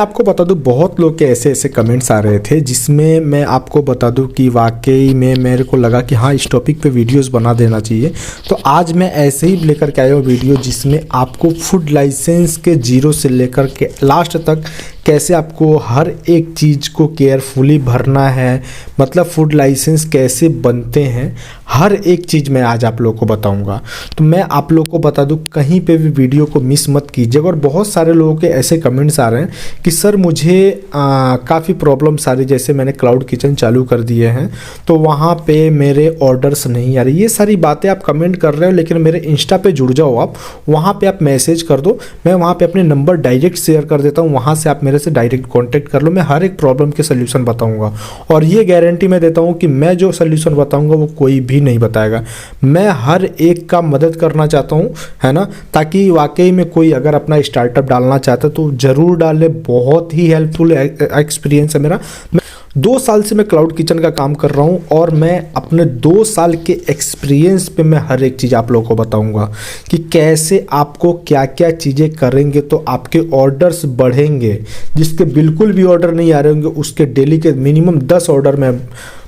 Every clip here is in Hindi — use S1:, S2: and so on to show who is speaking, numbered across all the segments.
S1: आपको बता दूं, बहुत लोग के ऐसे ऐसे कमेंट्स आ रहे थे जिसमें मैं आपको बता दूं कि वाकई में मेरे को लगा कि हाँ, इस टॉपिक पे वीडियोस बना देना चाहिए। तो आज मैं ऐसे ही लेकर के आया हूँ वीडियो जिसमें आपको फूड लाइसेंस के जीरो से लेकर के लास्ट तक कैसे आपको हर एक चीज़ को केयरफुली भरना है, मतलब फूड लाइसेंस कैसे बनते हैं, हर एक चीज़ मैं आज आप लोगों को बताऊंगा। तो मैं आप लोगों को बता दूं, कहीं पे भी वीडियो को मिस मत कीजिएगा। और बहुत सारे लोगों के ऐसे कमेंट्स आ रहे हैं कि सर मुझे काफ़ी प्रॉब्लम्स आ रही, जैसे मैंने क्लाउड किचन चालू कर दिए हैं तो वहाँ पे मेरे ऑर्डर्स नहीं आ रही। ये सारी बातें आप कमेंट कर रहे हो, लेकिन मेरे इंस्टा पे जुड़ जाओ, आप वहाँ पे आप मैसेज कर दो, मैं वहाँ पे अपने नंबर डायरेक्ट शेयर कर देता हूँ, वहाँ से आप मेरे से डायरेक्ट कांटेक्ट कर लो। मैं हर एक प्रॉब्लम के सोल्यूशन बताऊँगा और ये गारंटी मैं देता हूँ कि मैं जो सोल्यूशन बताऊँगा वो कोई भी नहीं बताएगा। मैं हर एक का मदद करना चाहता हूँ, है ना, ताकि वाकई में कोई अगर अपना स्टार्टअप डालना चाहता है तो ज़रूर डाले। बहुत ही हेल्पफुल एक्सपीरियंस है मेरा। 2 साल से मैं क्लाउड किचन का काम कर रहा हूँ और मैं अपने 2 साल के एक्सपीरियंस पे मैं हर एक चीज़ आप लोगों को बताऊँगा कि कैसे आपको क्या क्या चीज़ें करेंगे तो आपके ऑर्डर्स बढ़ेंगे। जिसके बिल्कुल भी ऑर्डर नहीं आ रहे होंगे उसके डेली के मिनिमम 10 ऑर्डर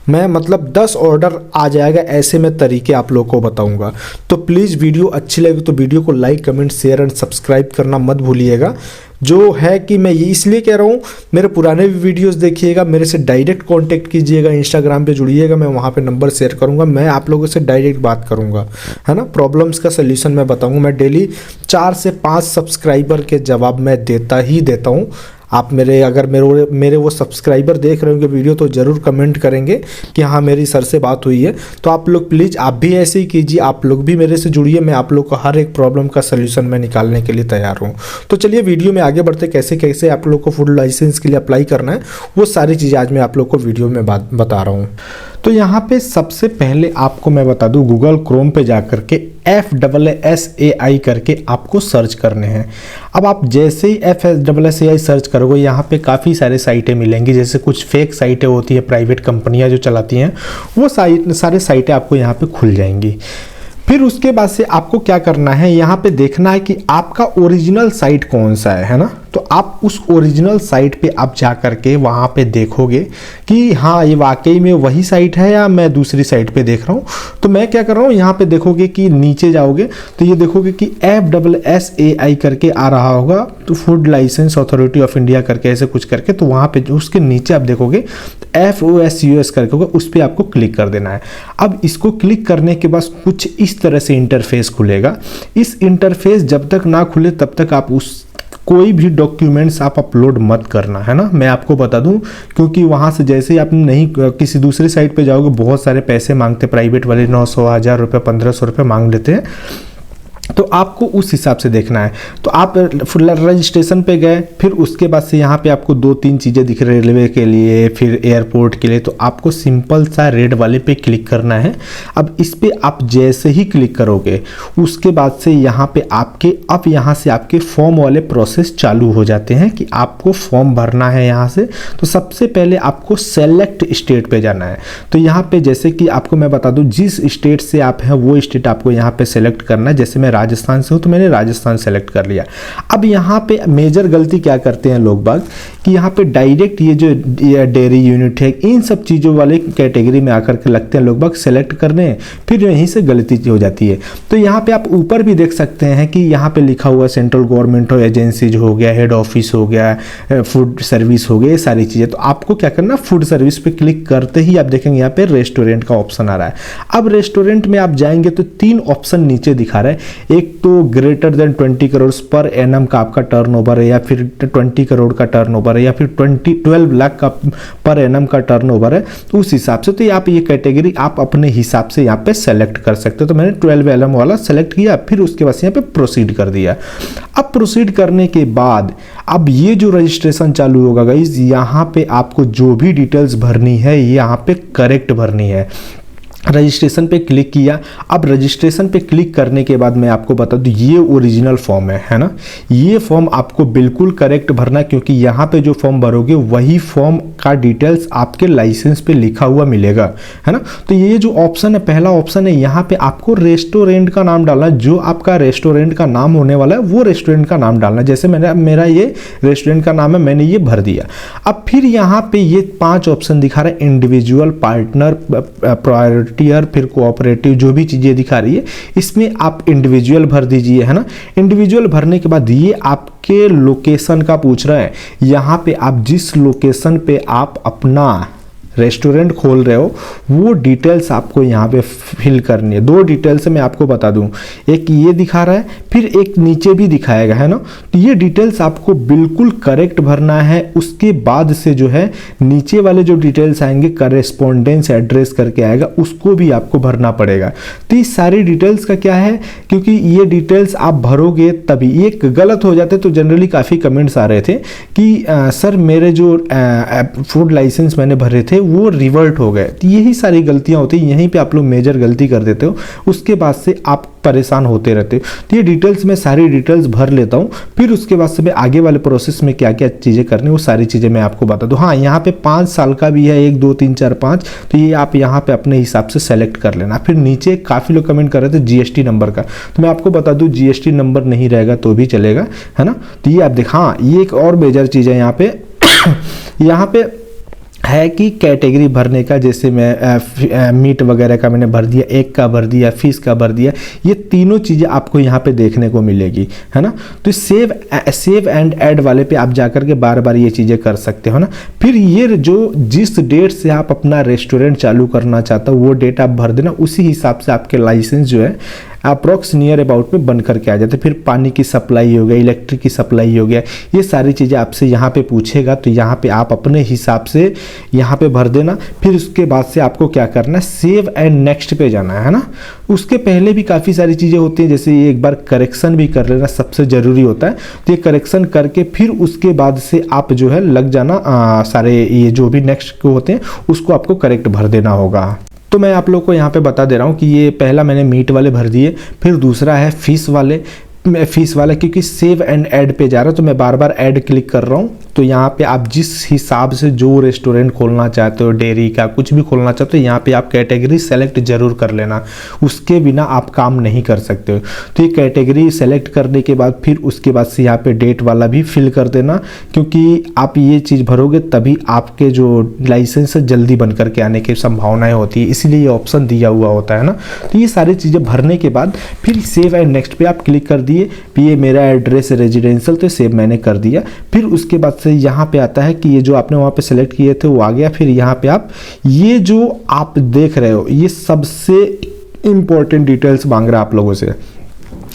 S1: मैं मतलब 10 ऑर्डर आ जाएगा। ऐसे मैं तरीके आप लोगों को बताऊंगा। तो प्लीज़ वीडियो अच्छी लगी तो वीडियो को like, comment, share and subscribe करना मत भूलिएगा। जो है कि मैं ये इसलिए कह रहा हूँ, मेरे पुराने भी वीडियोस देखिएगा, मेरे से डायरेक्ट कांटेक्ट कीजिएगा, इंस्टाग्राम पे जुड़िएगा, मैं वहाँ पे नंबर शेयर करूँगा, मैं आप लोगों से डायरेक्ट बात करूँगा, है ना। प्रॉब्लम्स का सलूशन मैं बताऊँगा। मैं डेली 4 से 5 सब्सक्राइबर के जवाब मैं देता ही देता हूँ। आप अगर मेरे वो सब्सक्राइबर देख रहे होंगे वीडियो तो ज़रूर कमेंट करेंगे कि हाँ मेरी सर से बात हुई है। तो आप लोग प्लीज़ आप भी ऐसे ही कीजिए, आप लोग भी मेरे से जुड़िए। मैं आप लोग को हर एक प्रॉब्लम का सलूशन मैं निकालने के लिए तैयार हूँ। तो चलिए वीडियो में आगे बढ़ते, कैसे कैसे आप लोग को फूड लाइसेंस के लिए अप्लाई करना है वो सारी चीज़ें आज मैं आप लोग को वीडियो में बता रहा हूँ। तो यहाँ पे सबसे पहले आपको मैं बता दूँ, गूगल क्रोम पे जा करके FSSAI करके आपको सर्च करने हैं। अब आप जैसे ही FSSAI सर्च करोगे यहाँ पे काफ़ी सारे साइटें मिलेंगी। जैसे कुछ फेक साइटें होती है, प्राइवेट कंपनियाँ जो चलाती हैं, वो सारे साइटें आपको यहाँ पे खुल जाएंगी। फिर उसके बाद से आपको क्या करना है, यहाँ पे देखना है कि आपका ओरिजिनल साइट कौन सा है ना। तो आप उस ओरिजिनल साइट पे आप जा करके वहाँ पे देखोगे कि हाँ ये वाकई में वही साइट है या मैं दूसरी साइट पे देख रहा हूँ। तो मैं क्या कर रहा हूँ, यहाँ पे देखोगे कि नीचे जाओगे तो ये देखोगे कि FSSAI करके आ रहा होगा, तो food license authority of India करके ऐसे कुछ करके। तो वहाँ पे जो उसके नीचे आप देखोगे FOSUS करके होगा, उस पर आपको क्लिक कर देना है। अब इसको क्लिक करने के बाद कुछ इस तरह से इंटरफेस खुलेगा। इस इंटरफेस जब तक ना खुले तब तक आप कोई भी डॉक्यूमेंट्स आप अपलोड मत करना, है ना। मैं आपको बता दूं, क्योंकि वहाँ से जैसे ही आप नहीं किसी दूसरी साइट पे जाओगे बहुत सारे पैसे मांगते, प्राइवेट वाले 900, 1000 रुपये, 1500 रुपये मांग लेते हैं। तो आपको उस हिसाब से देखना है। तो आप रजिस्ट्रेशन पे गए, फिर उसके बाद से यहाँ पे आपको 2-3 चीज़ें दिख रही, रेलवे के लिए, फिर एयरपोर्ट के लिए। तो आपको सिंपल सा रेड वाले पे क्लिक करना है। अब इस पे आप जैसे ही क्लिक करोगे उसके बाद से यहाँ पे यहाँ से आपके फॉर्म वाले प्रोसेस चालू हो जाते हैं कि आपको फॉर्म भरना है यहाँ से। तो सबसे पहले आपको सेलेक्ट स्टेट पे जाना है। तो यहाँ पे जैसे कि आपको मैं बता दूँ, जिस स्टेट से आप हैं वो स्टेट आपको यहाँ पे सेलेक्ट करना है। जैसे मैं राजस्थान से हूँ तो मैंने राजस्थान सेलेक्ट कर लिया। अब यहाँ पे मेजर गलती क्या करते हैं लोग बाग कि यहाँ पे डायरेक्ट ये जो डेयरी यूनिट है, इन सब चीज़ों वाले कैटेगरी में आकर के लगते हैं लोग बाग सेलेक्ट करने, फिर यहीं से गलती हो जाती है। तो यहाँ पे आप ऊपर भी देख सकते हैं कि यहाँ पे लिखा हुआ सेंट्रल गवर्नमेंट एजेंसीज हो गया, हेड ऑफिस हो गया, फूड सर्विस हो गया, ये सारी चीज़ें। तो आपको क्या करना, फूड सर्विस पे क्लिक करते ही आप देखेंगे यहाँ पे रेस्टोरेंट का ऑप्शन आ रहा है। अब रेस्टोरेंट में आप जाएंगे तो 3 ऑप्शन नीचे दिखा रहा है। एक तो greater than 20 crore per annum का आपका टर्नओवर है, या फिर 20 करोड़ का टर्नओवर है, या फिर 12 लाख का पर एनम का टर्नओवर है। तो उस हिसाब से तो आप ये कैटेगरी आप अपने हिसाब से यहाँ पे सेलेक्ट कर सकते हो। तो मैंने 12 LM वाला सेलेक्ट किया, फिर उसके बाद यहाँ पे प्रोसीड कर दिया। अब प्रोसीड करने के बाद अब ये जो रजिस्ट्रेशन चालू होगा गाइस, यहाँ पे आपको जो भी डिटेल्स भरनी है यहाँ पे करेक्ट भरनी है। रजिस्ट्रेशन पे क्लिक किया। अब रजिस्ट्रेशन पे क्लिक करने के बाद मैं आपको बता दूं, ये ओरिजिनल फॉर्म है ना। ये फॉर्म आपको बिल्कुल करेक्ट भरना, क्योंकि यहाँ पे जो फॉर्म भरोगे वही फॉर्म का डिटेल्स आपके लाइसेंस पे लिखा हुआ मिलेगा, है ना। तो ये जो ऑप्शन है, पहला ऑप्शन है, यहाँ पे आपको रेस्टोरेंट का नाम डालना है। जो आपका रेस्टोरेंट का नाम होने वाला है वो रेस्टोरेंट का नाम डालना है। जैसे मेरा ये रेस्टोरेंट का नाम है, मैंने ये भर दिया। अब फिर यहाँ पे ये 5 ऑप्शन दिखा रहा है, इंडिविजुअल, पार्टनर, प्रायोरिटीयर, फिर कोऑपरेटिव, जो भी चीज़ें दिखा रही है इसमें आप इंडिविजुअल भर दीजिए, है ना। इंडिविजुअल भरने के बाद ये आपके लोकेशन का पूछ रहा है। यहाँ पे आप जिस लोकेशन पे आप अपना रेस्टोरेंट खोल रहे हो वो डिटेल्स आपको यहाँ पे फिल करनी है। 2 डिटेल्स मैं आपको बता दूं, एक ये दिखा रहा है, फिर एक नीचे भी दिखाएगा, है ना। तो ये डिटेल्स आपको बिल्कुल करेक्ट भरना है। उसके बाद से जो है नीचे वाले जो डिटेल्स आएंगे, करेस्पॉन्डेंस एड्रेस करके आएगा, उसको भी आपको भरना पड़ेगा। तो ये सारी डिटेल्स का क्या है, क्योंकि ये डिटेल्स आप भरोगे तभी। ये गलत हो जाते तो जनरली काफ़ी कमेंट्स आ रहे थे कि सर मेरे जो फूड लाइसेंस मैंने भरे थे वो रिवर्ट हो गए। तो यही सारी गलतियां होती हैं, यहीं पे आप लोग मेजर गलती कर देते हो, उसके बाद से आप परेशान होते रहते हो। तो ये डिटेल्स मैं सारी डिटेल्स भर लेता हूँ, फिर उसके बाद से मैं आगे वाले प्रोसेस में क्या क्या चीज़ें करनी वो सारी चीज़ें मैं आपको बता दूँ। हाँ, यहाँ पे 5 साल का भी है, 1 2 3 4 5, तो ये आप यहाँ पे अपने हिसाब से सेलेक्ट कर लेना। फिर नीचे काफ़ी लोग कमेंट कर रहे थे GST नंबर का, तो मैं आपको बता दूँ GST नंबर नहीं रहेगा तो भी चलेगा, है ना। तो ये आप देख, हाँ ये एक और मेजर चीज़ है यहाँ पे यहाँ पे है कि कैटेगरी भरने का, जैसे मैं मीट वगैरह का मैंने भर दिया, एग का भर दिया, फिश का भर दिया, ये तीनों चीज़ें आपको यहाँ पे देखने को मिलेगी, है ना। तो सेव एंड ऐड वाले पे आप जाकर के बार बार ये चीज़ें कर सकते हो ना। फिर ये जो जिस डेट से आप अपना रेस्टोरेंट चालू करना चाहते हो वो डेट आप भर देना, उसी हिसाब से आपके लाइसेंस जो है अप्रॉक्स नियर अबाउट में बन करके आ जाते। फिर पानी की सप्लाई हो गया, इलेक्ट्रिक की सप्लाई हो गया, ये सारी चीज़ें आपसे यहाँ पे पूछेगा, तो यहाँ पे आप अपने हिसाब से यहाँ पे भर देना। फिर उसके बाद से आपको क्या करना है, सेव एंड नेक्स्ट पे जाना है ना। उसके पहले भी काफ़ी सारी चीज़ें होती हैं, जैसे ये एक बार करेक्शन भी कर लेना सबसे ज़रूरी होता है। तो ये करेक्शन करके फिर उसके बाद से आप जो है लग जाना, सारे ये जो भी नेक्स्ट को होते हैं उसको आपको करेक्ट भर देना होगा। तो मैं आप लोग को यहाँ पे बता दे रहा हूँ कि ये पहला मैंने मीट वाले भर दिए, फिर दूसरा है फिश वाला, क्योंकि सेव एंड ऐड पे जा रहा है तो मैं बार बार ऐड क्लिक कर रहा हूँ। तो यहाँ पे आप जिस हिसाब से जो रेस्टोरेंट खोलना चाहते हो, डेयरी का कुछ भी खोलना चाहते हो, यहाँ पे आप कैटेगरी सेलेक्ट जरूर कर लेना, उसके बिना आप काम नहीं कर सकते हो। तो ये कैटेगरी सेलेक्ट करने के बाद फिर उसके बाद से यहाँ पे डेट वाला भी फिल कर देना, क्योंकि आप ये चीज़ भरोगे तभी आपके जो लाइसेंस है जल्दी बन करके आने की संभावनाएं होती है, इसलिए ये ऑप्शन दिया हुआ होता है ना। तो ये सारी चीज़ें भरने के बाद फिर सेव एंड नेक्स्ट पे आप क्लिक कर दिए। ये मेरा एड्रेस रेजिडेंशियल, तो सेव मैंने कर दिया। फिर उसके बाद से यहाँ पे आता है कि ये जो आपने वहाँ पे सेलेक्ट किए थे वो आ गया। फिर यहाँ पे आप ये जो आप देख रहे हो ये सबसे इंपॉर्टेंट डिटेल्स मांग रहा है आप लोगों से।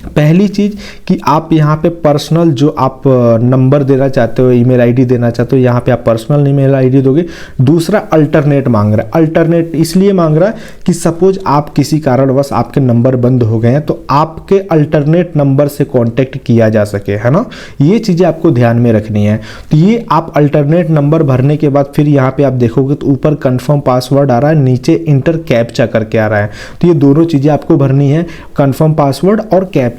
S1: पहली चीज़ कि आप यहाँ पे पर्सनल जो आप नंबर देना चाहते हो, ईमेल आईडी देना चाहते हो, यहाँ पे आप पर्सनल ईमेल आईडी दोगे। दूसरा अल्टरनेट मांग रहा है। अल्टरनेट इसलिए मांग रहा है कि सपोज आप किसी कारणवश आपके नंबर बंद हो गए हैं तो आपके अल्टरनेट नंबर से कांटेक्ट किया जा सके, है ना। ये चीज़ें आपको ध्यान में रखनी है। तो ये आप अल्टरनेट नंबर भरने के बाद फिर यहाँ पे आप देखोगे तो ऊपर कन्फर्म पासवर्ड आ रहा है, नीचे इंटर कैप्चा करके आ रहा है। तो ये दोनों चीज़ें आपको भरनी है, कन्फर्म पासवर्ड और कैप्चा।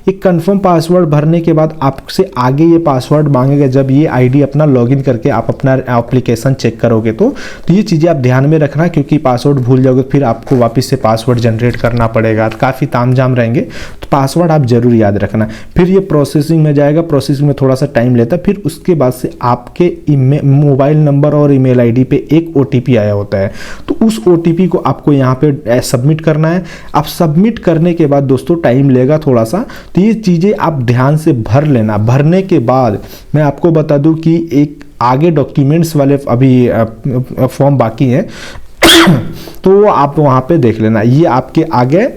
S1: एक कंफर्म पासवर्ड भरने के बाद आपसे आगे ये पासवर्ड मांगेगा जब ये आईडी अपना लॉगिन करके आप अपना एप्लीकेशन चेक करोगे। तो ये चीज़ें आप ध्यान में रखना, क्योंकि पासवर्ड भूल जाओगे फिर आपको वापस से पासवर्ड जनरेट करना पड़ेगा, काफ़ी तामझाम रहेंगे। तो पासवर्ड आप जरूर याद रखना। फिर ये प्रोसेसिंग में जाएगा, प्रोसेसिंग में थोड़ा सा टाइम लेता है। फिर उसके बाद से आपके मोबाइल नंबर और ईमेल आईडी पे एक OTP आया होता है, तो उस OTP को आपको यहाँ पे सबमिट करना है। आप सबमिट करने के बाद दोस्तों टाइम लेगा थोड़ा सा, तो ये चीज़ें आप ध्यान से भर लेना। भरने के बाद मैं आपको बता दूं कि एक आगे डॉक्यूमेंट्स वाले अभी फॉर्म बाकी हैं तो आप वहाँ पे देख लेना। ये आपके आगे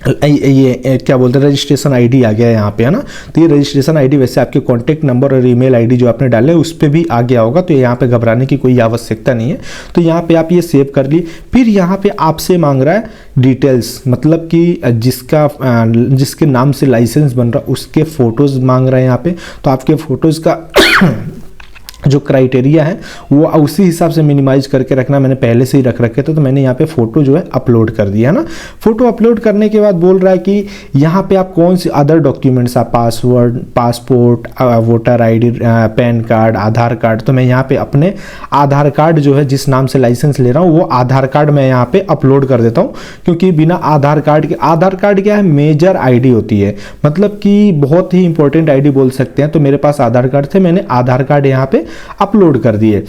S1: ये क्या बोलते हैं, रजिस्ट्रेशन आईडी आ गया है यहाँ पे, है ना। तो ये रजिस्ट्रेशन आईडी वैसे आपके कॉन्टैक्ट नंबर और ईमेल आईडी जो आपने डाले उस पर भी आ गया होगा, तो यहाँ पे घबराने की कोई आवश्यकता नहीं है। तो यहाँ पे आप ये सेव कर लिए। फिर यहाँ पे आपसे मांग रहा है डिटेल्स, मतलब कि जिसके नाम से लाइसेंस बन रहा है उसके फ़ोटोज़ मांग रहा है यहाँ पे। तो आपके फ़ोटोज़ का जो क्राइटेरिया है वो उसी हिसाब से मिनिमाइज करके रखना, मैंने पहले से ही रख रखे थे। तो मैंने यहाँ पे फ़ोटो जो है अपलोड कर दिया है ना। फ़ोटो अपलोड करने के बाद बोल रहा है कि यहाँ पे आप कौन सी अदर डॉक्यूमेंट्स, आप passport, voter ID, PAN card, Aadhaar card. तो मैं यहाँ पे अपने आधार कार्ड जो है, जिस नाम से लाइसेंस ले रहा हूँ, वो आधार कार्ड मैं यहाँ पे अपलोड कर देता हूँ, क्योंकि बिना आधार कार्ड के, आधार कार्ड क्या है, मेजर आईडी होती है, मतलब कि बहुत ही इंपॉर्टेंट आईडी बोल सकते हैं। तो मेरे पास आधार कार्ड थे, मैंने आधार कार्ड यहाँ पे अपलोड कर दिए।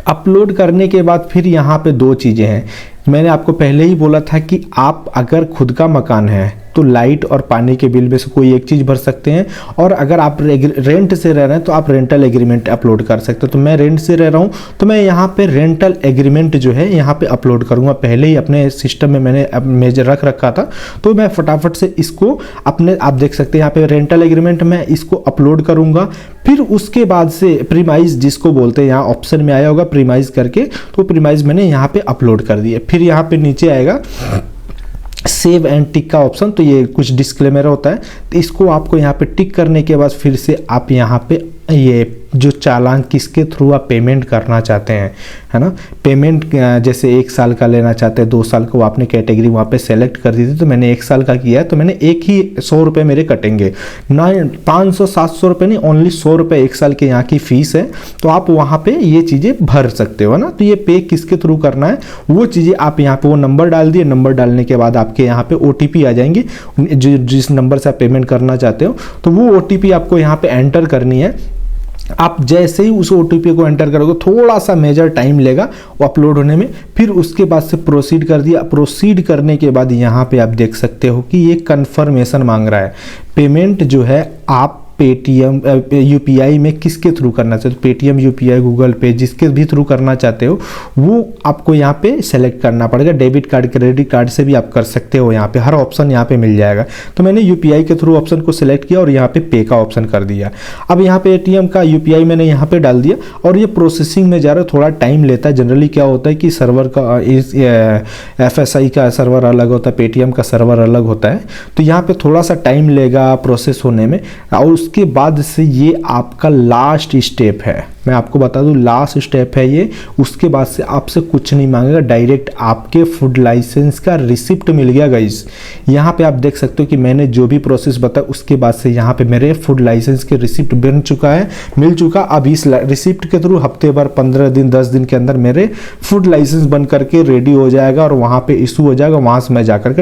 S1: अपलोड करने के बाद फिर यहाँ पे दो चीज़ें हैं। मैंने आपको पहले ही बोला था कि आप अगर खुद का मकान है तो लाइट और पानी के बिल में से कोई एक चीज़ भर सकते हैं, और अगर आप रेंट से रह रहे हैं तो आप रेंटल एग्रीमेंट अपलोड कर सकते हो। तो मैं रेंट से रह रहा हूँ तो मैं यहाँ पे रेंटल एग्रीमेंट जो है यहाँ पे अपलोड करूँगा। पहले ही अपने सिस्टम में मैंने मेजर रख रखा था, तो मैं फटाफट से इसको अपने, आप देख सकते हैं यहाँ पे रेंटल एग्रीमेंट, मैं इसको अपलोड करूँगा। फिर उसके बाद से प्रीमाइज जिसको बोलते हैं, यहाँ ऑप्शन में आया होगा प्रीमाइज करके, तो प्रीमाइज मैंने यहाँ पे अपलोड कर दिया। फिर यहाँ पे नीचे आएगा सेव एंड टिक का ऑप्शन, तो ये कुछ डिस्क्लेमर होता है, तो इसको आपको यहाँ पे टिक करने के बाद फिर से आप यहाँ पे ये जो चालान किसके थ्रू आप पेमेंट करना चाहते हैं, है ना, पेमेंट जैसे 1 साल का लेना चाहते हैं, 2 साल का, वो आपने कैटेगरी वहाँ पे सेलेक्ट कर दी थी। तो मैंने 1 साल का किया है, तो मैंने एक ही 100 रुपये मेरे कटेंगे ना, 500-700 रुपये नहीं, ओनली 100 रुपये 1 साल के यहाँ की फ़ीस है। तो आप वहाँ पे ये चीज़ें भर सकते हो ना। तो ये पे किसके थ्रू करना है वो चीज़ें आप यहाँ पे वो नंबर डाल दिए, नंबर डालने के बाद आपके यहाँ पे OTP आ जाएंगी, जिस नंबर से आप पेमेंट करना चाहते हो, तो वो OTP आपको यहाँ पे एंटर करनी है। आप जैसे ही उस OTP को एंटर करोगे, थोड़ा सा मेजर टाइम लेगा वो अपलोड होने में, फिर उसके बाद से प्रोसीड कर दिया। प्रोसीड करने के बाद यहाँ पे आप देख सकते हो कि ये कन्फर्मेशन मांग रहा है। पेमेंट जो है आप पेटीएम UPI में किसके थ्रू करना चाहते हो, पेटीएम, UPI, गूगल पे, जिसके भी थ्रू करना चाहते हो वो आपको यहाँ पे सेलेक्ट करना पड़ेगा। डेबिट कार्ड, क्रेडिट कार्ड से भी आप कर सकते हो, यहाँ पे हर ऑप्शन यहाँ पे मिल जाएगा। तो मैंने UPI के थ्रू ऑप्शन को सिलेक्ट किया और यहाँ पे पे का ऑप्शन कर दिया। अब यहाँ पे ATM का UPI मैंने यहाँ पे डाल दिया और ये प्रोसेसिंग में जा रहा है, थोड़ा टाइम लेता है। जनरली क्या होता है कि सर्वर का FSI का सर्वर अलग होता है, पेटीएम का सर्वर अलग होता है, तो यहाँ पे थोड़ा सा टाइम लेगा प्रोसेस होने में। और उसके बाद से ये आपका लास्ट स्टेप है, मैं आपको बता दूं लास्ट स्टेप है ये। उसके बाद से आपसे कुछ नहीं मांगेगा, डायरेक्ट आपके फूड लाइसेंस का रिसिप्ट मिल गया गाइस। यहाँ पे आप देख सकते हो कि मैंने जो भी प्रोसेस बताया उसके बाद से यहाँ पे मेरे फूड लाइसेंस के रिसिप्ट मिल चुका। अब इस रिसिप्ट के थ्रू हफ्ते भर, 15 दिन, 10 दिन के अंदर मेरे फूड लाइसेंस बन करके रेडी हो जाएगा और वहाँ पे इशू हो जाएगा। वहाँ से मैं जाकर